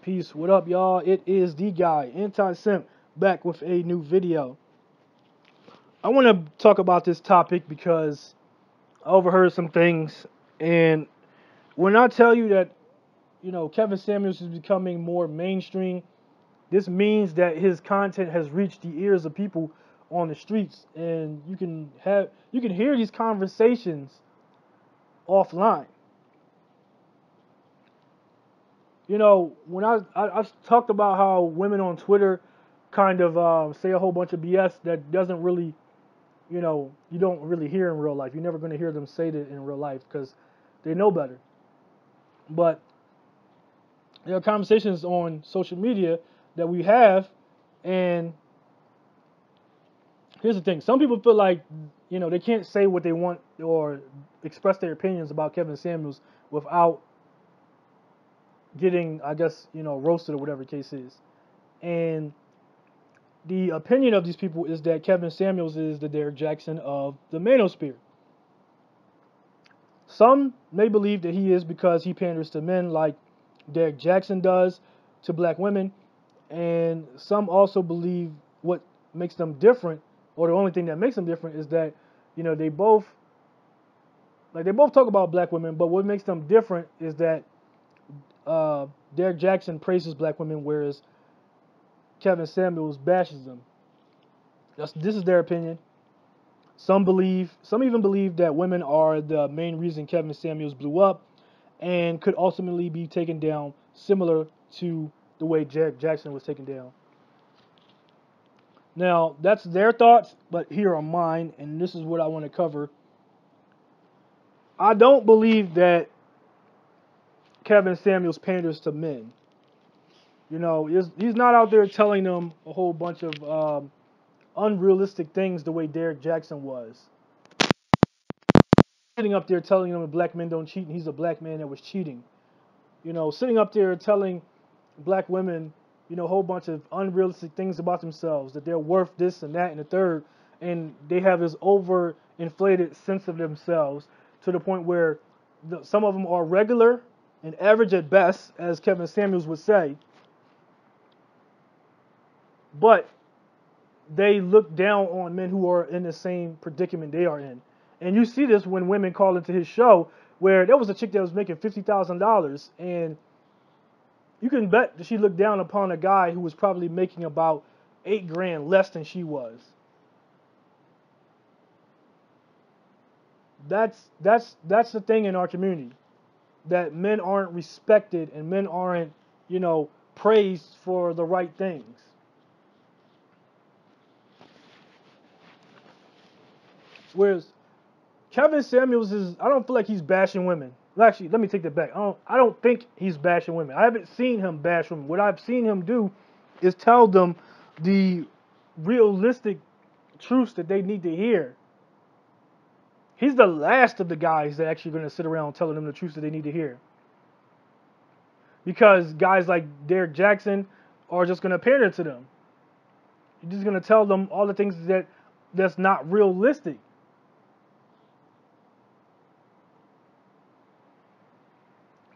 Peace. What up, y'all? It is the guy, Anti-Simp, back with a new video. I want to talk about this topic because I overheard some things, and when I tell you that, Kevin Samuels is becoming more mainstream, this means that his content has reached the ears of people on the streets, and you can hear these conversations offline. When I've talked about how women on Twitter kind of say a whole bunch of BS that doesn't really, you don't really hear in real life. You're never going to hear them say that in real life because they know better. But there are conversations on social media that we have, and here's the thing: some people feel like, they can't say what they want or express their opinions about Kevin Samuels without getting, I guess, roasted or whatever the case is. And the opinion of these people is that Kevin Samuels is the Derrick Jaxn of the Manosphere. Some may believe that he is because he panders to men like Derrick Jaxn does to black women, and some also believe what makes them different, or the only thing that makes them different, is that they both talk about black women, but what makes them different is that Derrick Jaxn praises black women, whereas Kevin Samuels bashes them. This is their opinion. Some even believe that women are the main reason Kevin Samuels blew up and could ultimately be taken down, similar to the way Derrick Jaxn was taken down. Now, that's their thoughts, but here are mine, and this is what I want to cover. I don't believe that Kevin Samuels panders to men. He's not out there telling them a whole bunch of unrealistic things the way Derrick Jaxn was. Sitting up there telling them that black men don't cheat, and he's a black man that was cheating. Sitting up there telling black women, a whole bunch of unrealistic things about themselves, that they're worth this and that and the third, and they have this overinflated sense of themselves to the point where some of them are regular and average at best, as Kevin Samuels would say, but they look down on men who are in the same predicament they are in. And you see this when women call into his show, where there was a chick that was making $50,000, and you can bet that she looked down upon a guy who was probably making about $8,000 less than she was. That's the thing in our community, that men aren't respected and men aren't, praised for the right things. Whereas Kevin Samuels I don't feel like he's bashing women. Well, actually, let me take that back. I don't think he's bashing women. I haven't seen him bash women. What I've seen him do is tell them the realistic truths that they need to hear. He's the last of the guys that actually going to sit around telling them the truths that they need to hear. Because guys like Derrick Jaxn are just going to pander to them. He's just going to tell them all the things that's not realistic.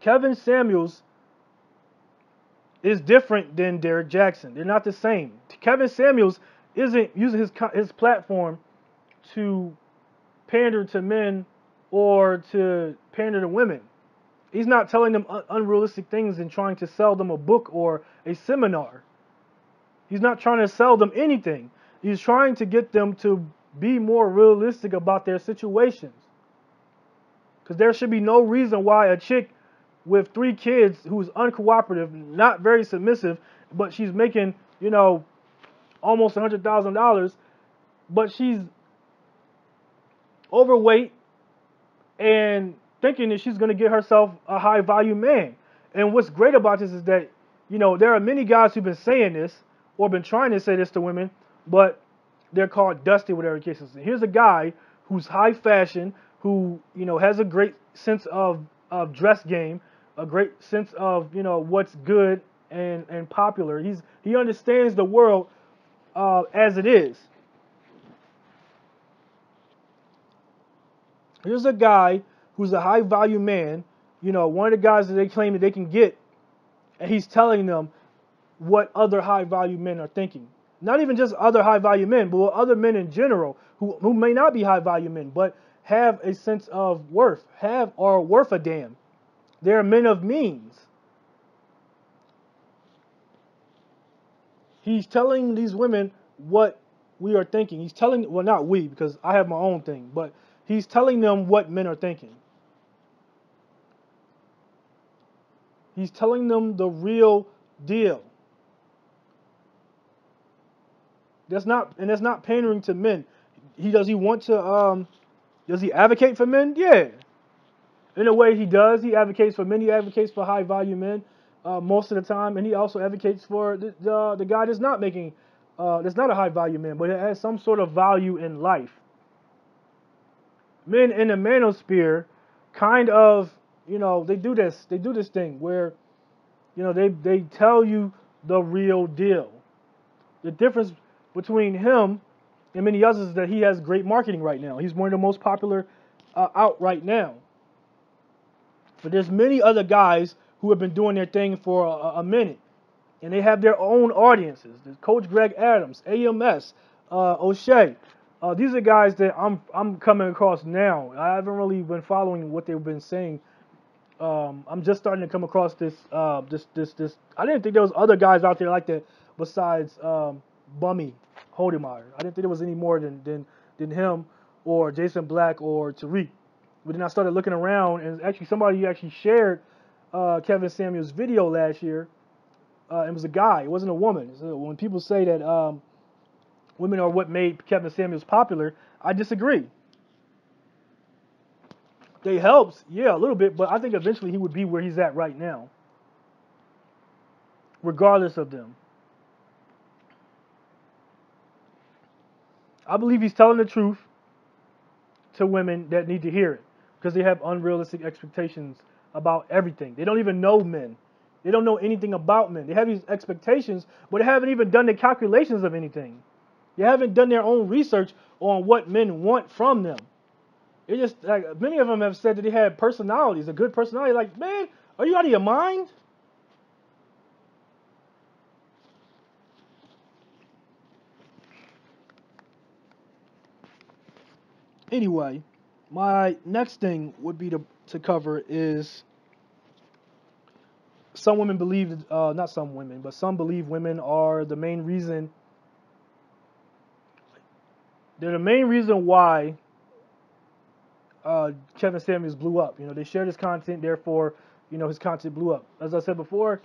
Kevin Samuels is different than Derrick Jaxn. They're not the same. Kevin Samuels isn't using his platform to pander to men or to pander to women. He's not telling them unrealistic things and trying to sell them a book or a seminar. He's not trying to sell them anything. He's trying to get them to be more realistic about their situations. Because there should be no reason why a chick with 3 kids who's uncooperative, not very submissive, but she's making, almost $100,000, but she's overweight and thinking that she's going to get herself a high value man. And what's great about this is that, there are many guys who've been saying this or been trying to say this to women, but they're called dusty, whatever the case is. Here's a guy who's high fashion, who, has a great sense of dress game, a great sense of, what's good and popular. He understands the world as it is. Here's a guy who's a high value man, one of the guys that they claim that they can get and he's telling them what other high value men are thinking. Not even just other high value men, but other men in general who may not be high value men, but have a sense of worth, are worth a damn. They're men of means. He's telling these women what we are thinking. He's telling, well, not we, because I have my own thing, but he's telling them what men are thinking. He's telling them the real deal. That's not pandering to men. Does he want to does he advocate for men? Yeah. In a way he does. He advocates for men. He advocates for high value men most of the time, and he also advocates for the guy that's not making that's not a high value man, but it has some sort of value in life. Men in the manosphere kind of, they do this thing where, they tell you the real deal. The difference between him and many others is that he has great marketing right now. He's one of the most popular out right now. But there's many other guys who have been doing their thing for a minute, and they have their own audiences. There's Coach Greg Adams, AMS, O'Shea. These are guys that I'm coming across now. I haven't really been following what they've been saying. I'm just starting to come across this. I didn't think there was other guys out there like that besides Bummy Holdemeyer. I didn't think there was any more than him or Jason Black or Tariq. But then I started looking around, and actually somebody actually shared Kevin Samuels' video last year. It was a guy. It wasn't a woman. So when people say that women are what made Kevin Samuels popular, I disagree. They helped, yeah, a little bit, but I think eventually he would be where he's at right now, regardless of them. I believe he's telling the truth to women that need to hear it because they have unrealistic expectations about everything. They don't even know men. They don't know anything about men. They have these expectations, but they haven't even done the calculations of anything. They haven't done their own research on what men want from them. It just, like, many of them have said that they had personalities, a good personality. Like, man, are you out of your mind? Anyway, my next thing would be to cover is some women believe, not some women, but some believe women are the main reason. They're the main reason why Kevin Samuels blew up. They shared his content, therefore, his content blew up. As I said before,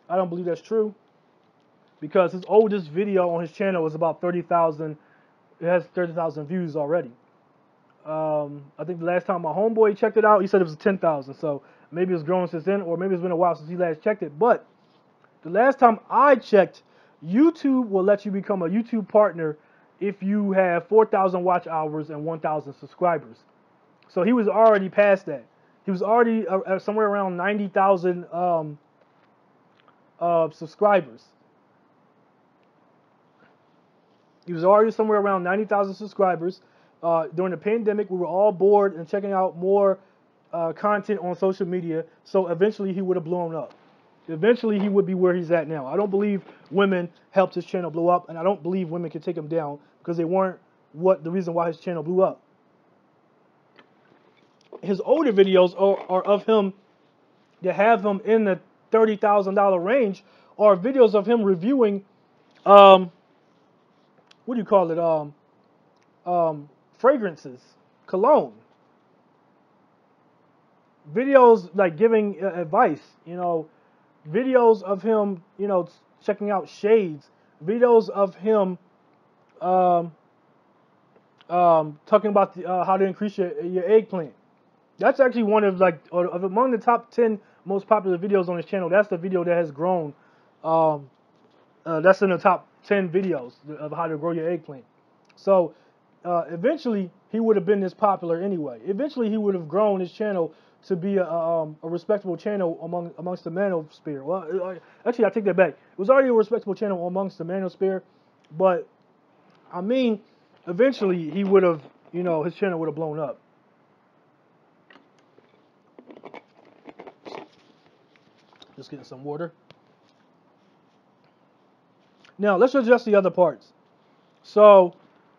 I don't believe that's true because his oldest video on his channel is about 30,000. It has 30,000 views already. I think the last time my homeboy checked it out, he said it was 10,000. So maybe it's grown since then, or maybe it's been a while since he last checked it. But the last time I checked, YouTube will let you become a YouTube partner if you have 4,000 watch hours and 1,000 subscribers. So he was already past that. He was already somewhere around 90,000 subscribers. He was already somewhere around 90,000 subscribers. During the pandemic, we were all bored and checking out more content on social media. So eventually he would have blown up. Eventually he would be where he's at now. I don't believe women helped his channel blow up, and I don't believe women can take him down because they weren't the reason why his channel blew up. His older videos are of him that have him in the $30,000 range, are videos of him reviewing, what do you call it? Fragrances, cologne. Videos like giving advice, videos of him, checking out shades, videos of him talking about how to increase your eggplant. That's actually one of of among the top 10 most popular videos on his channel. That's the video that has grown. That's in the top 10 videos of how to grow your eggplant. So eventually he would have been this popular anyway. Eventually he would have grown his channel to be a respectable channel amongst the Manosphere. Well, actually I take that back. It was already a respectable channel amongst the Manosphere, but I mean, eventually he would have, his channel would have blown up. Just getting some water. Now let's address the other parts. So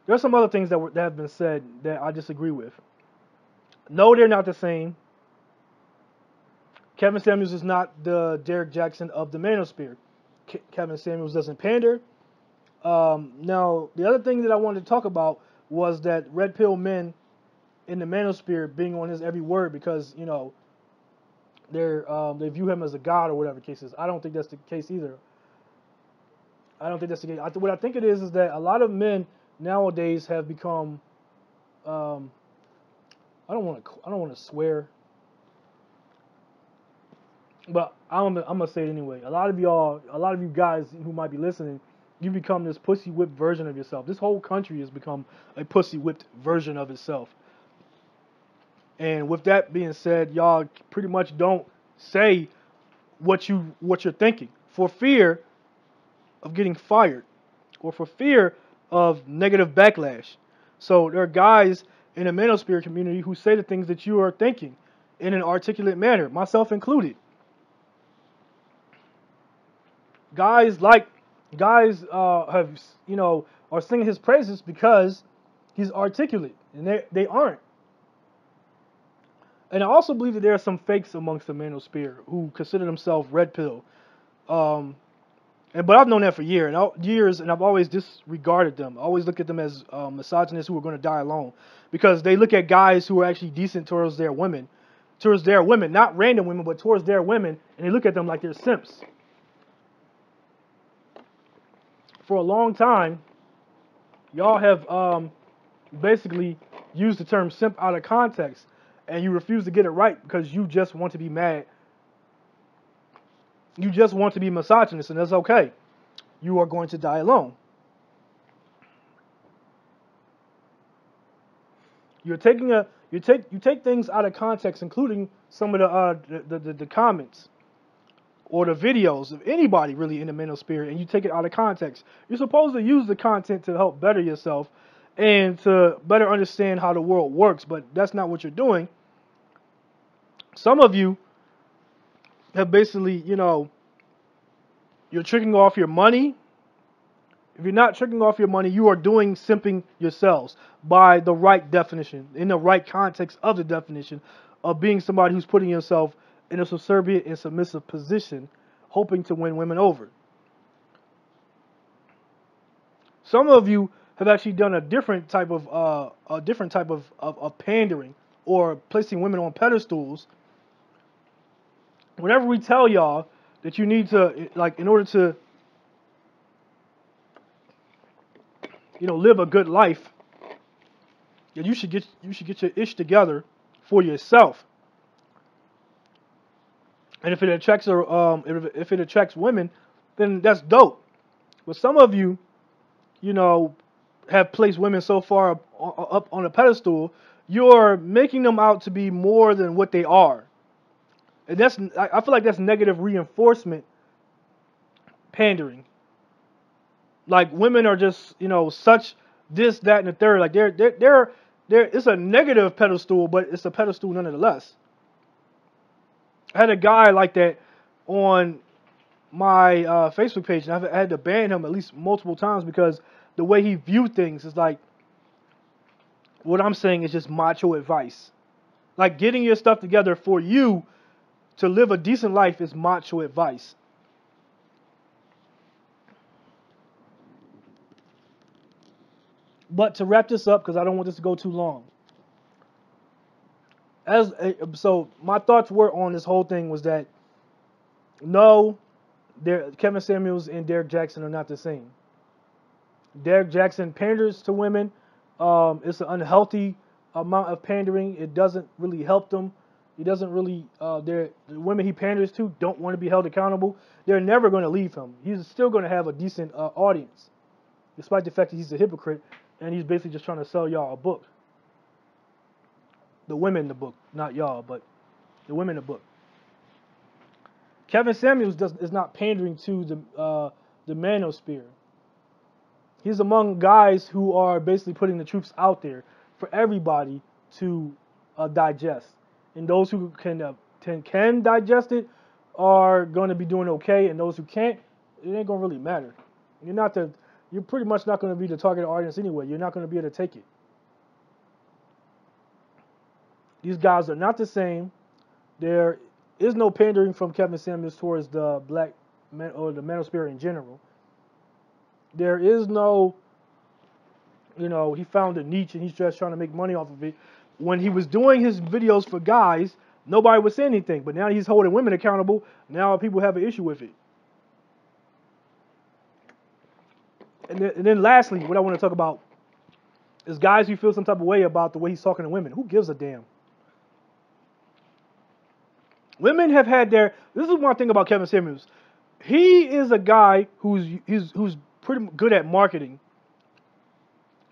there's some other things that have been said that I disagree with. No, they're not the same. Kevin Samuels is not the Derrick Jaxn of the Manosphere. Kevin Samuels doesn't pander. Now, the other thing that I wanted to talk about was that red pill men in the Manosphere being on his every word because they view him as a god or whatever the case is. I don't think that's the case either. I don't think that's the case. What I think it is that a lot of men nowadays have become. I don't want to swear, but I'm gonna say it anyway. A lot of you guys who might be listening, you become this pussy whipped version of yourself. This whole country has become a pussy whipped version of itself. And with that being said, y'all pretty much don't say what you're thinking for fear of getting fired or for fear of negative backlash. So there are guys in the manosphere community who say the things that you are thinking in an articulate manner, myself included. Guys have are singing his praises because he's articulate, and they aren't. And I also believe that there are some fakes amongst the manosphere who consider themselves red pill. But I've known that for years, and I've always disregarded them. I always look at them as misogynists who are going to die alone, because they look at guys who are actually decent towards their women, not random women, but towards their women, and they look at them like they're simps. For a long time, y'all have basically used the term simp out of context, and you refuse to get it right because you just want to be mad. You just want to be misogynist, and that's okay. You are going to die alone. You take things out of context, including some of the comments or the videos of anybody really in the manosphere, and you take it out of context. You're supposed to use the content to help better yourself and to better understand how the world works, but that's not what you're doing. Some of you have basically, you're tricking off your money. If you're not tricking off your money, you are doing simping yourselves by the right definition, in the right context of the definition of being somebody who's putting yourself in a subservient and submissive position, hoping to win women over. Some of you have actually done a different type of pandering or placing women on pedestals. Whenever we tell y'all that you need to, in order to, live a good life, that you should get your ish together for yourself. And if it attracts women, then that's dope. But some of you, have placed women so far up on a pedestal, you're making them out to be more than what they are. And I feel like that's negative reinforcement pandering. Like, women are just, such this, that, and the third. Like they're it's a negative pedestal, but it's a pedestal nonetheless. I had a guy like that on my Facebook page, and I had to ban him at least multiple times because the way he viewed things is like, what I'm saying is just macho advice. Like, getting your stuff together for you to live a decent life is macho advice. But to wrap this up, because I don't want this to go too long. So my thoughts were on this whole thing was that no, Kevin Samuels and Derrick Jaxn are not the same. Derrick Jaxn panders to women. It's an unhealthy amount of pandering. It doesn't really help them. He doesn't really. The women he panders to don't want to be held accountable. They're never going to leave him. He's still going to have a decent audience, despite the fact that he's a hypocrite and he's basically just trying to sell y'all a book. The women in the book, not y'all, but the women in the book. Kevin Samuels is not pandering to the manosphere. He's among guys who are basically putting the truths out there for everybody to digest. And those who can digest it are going to be doing okay, and those who can't, it ain't going to really matter. You're pretty much not going to be the target audience anyway. You're not going to be able to take it. These guys are not the same. There is no pandering from Kevin Samuels towards the black men or the manosphere in general. There is no, he found a niche and he's just trying to make money off of it. When he was doing his videos for guys, nobody would say anything. But now he's holding women accountable. Now people have an issue with it. And then lastly, what I want to talk about is guys who feel some type of way about the way he's talking to women. Who gives a damn? Women have had their. This is one thing about Kevin Samuels. He is a guy who's pretty good at marketing.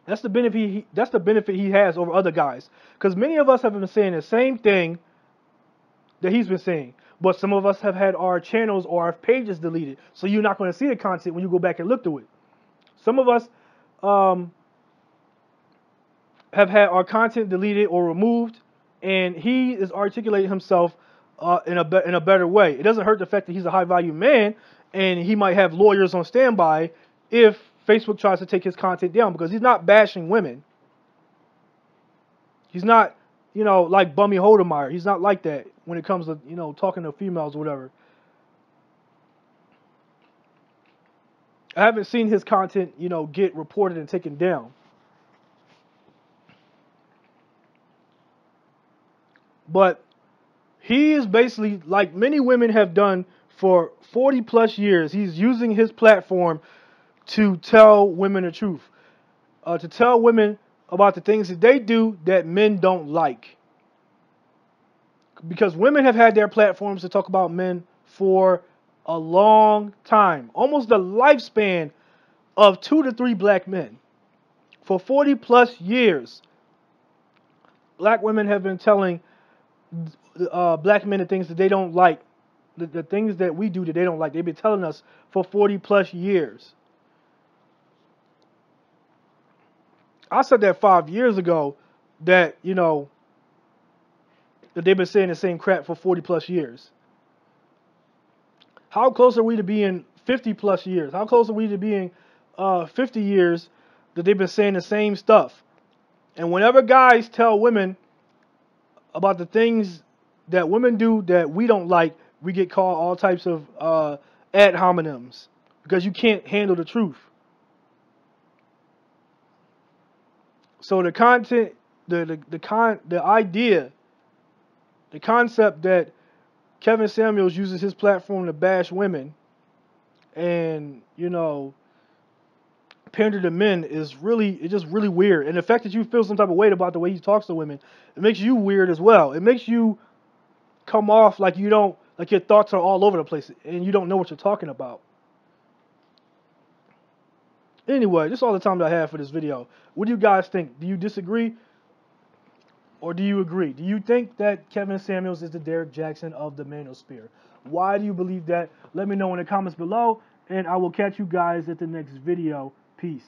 That's the benefit he has over other guys. Because many of us have been saying the same thing that he's been saying, but some of us have had our channels or our pages deleted, so you're not going to see the content when you go back and look through it. Some of us have had our content deleted or removed, and he is articulating himself in a better way. It doesn't hurt the fact that he's a high value man, and he might have lawyers on standby if Facebook tries to take his content down, because he's not bashing women. He's not, like Bummy Holdemeyer. He's not like that when it comes to, talking to females or whatever. I haven't seen his content, get reported and taken down. But he is basically, like many women have done for 40 plus years, he's using his platform to tell women the truth. To tell women about the things that they do that men don't like. Because women have had their platforms to talk about men for a long time. Almost the lifespan of 2 to 3 black men. For 40 plus years, black women have been telling black men the things that they don't like. The things that we do that they don't like. They've been telling us for 40 plus years. I said that 5 years ago that, that they've been saying the same crap for 40 plus years. How close are we to being 50 plus years? How close are we to being 50 years that they've been saying the same stuff? And whenever guys tell women about the things that women do that we don't like, we get called all types of ad hominems because you can't handle the truth. So the content, the idea, the concept that Kevin Samuels uses his platform to bash women and, pander to men is just really weird. And the fact that you feel some type of weight about the way he talks to women, it makes you weird as well. It makes you come off like your thoughts are all over the place and you don't know what you're talking about. Anyway, this is all the time that I have for this video. What do you guys think? Do you disagree or do you agree? Do you think that Kevin Samuels is the Derrick Jaxn of the Manosphere? Why do you believe that? Let me know in the comments below, and I will catch you guys at the next video. Peace.